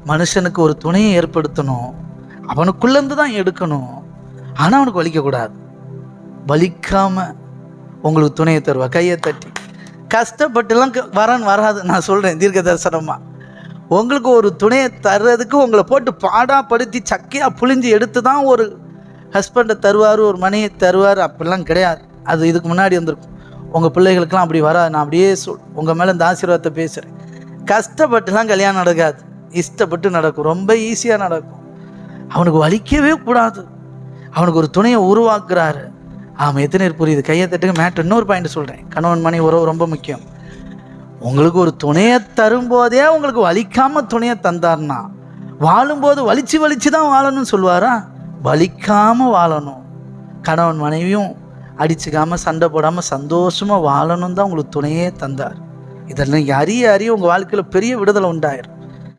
மனுஷனுக்கு ஒரு துணையை ஏற்படுத்தணும், அவனுக்குள்ளேருந்து தான் எடுக்கணும். ஆனால் அவனுக்கு வலிக்கக்கூடாது. வலிக்காமல் உங்களுக்கு துணையை தருவா. கையை தட்டி. கஷ்டப்பட்டுலாம் வரன்னு வராது. நான் சொல்கிறேன் தீர்க்க தரிசனமாக. உங்களுக்கு ஒரு துணையை தர்றதுக்கு உங்களை போட்டு பாடாப்படுத்தி சக்கையாக புழிஞ்சு எடுத்து தான் ஒரு ஹஸ்பண்டை தருவார், ஒரு மனையை தருவார். அப்படிலாம் கிடையாது. அது இதுக்கு முன்னாடி வந்திருக்கும். உங்கள் பிள்ளைகளுக்கெல்லாம் அப்படி வராது. நான் அப்படியே உங்கள் மேலே இந்த ஆசீர்வாதத்தை பேசுகிறேன். கஷ்டப்பட்டுலாம் கல்யாணம் நடக்காது, இஷ்டப்பட்டு நடக்கும். ரொம்ப ஈஸியாக நடக்கும். அவனுக்கு வலிக்கவே கூடாது. அவனுக்கு ஒரு துணையை உருவாக்குறாரு. ஆமாம், எத்தனை பேர் புரியுது? கையை தட்டுங்க. மேட்ரு இன்னொரு பாயிண்ட் சொல்கிறேன். கணவன் மனைவி உறவு ரொம்ப முக்கியம். உங்களுக்கு ஒரு துணையை தரும்போதே உங்களுக்கு வலிக்காமல் துணையை தந்தார்னா, வாழும்போது வலிச்சு தான் வாழணும்னு சொல்லுவாரா? வலிக்காமல் வாழணும். கணவன் மனைவியும் அடிச்சுக்காமல் சண்டை போடாமல் சந்தோஷமாக வாழணும் தான் உங்களுக்கு துணையே தந்தார். இதெல்லாம் அறிய உங்கள் வாழ்க்கையில் பெரிய விடுதலை உண்டாயிரும்.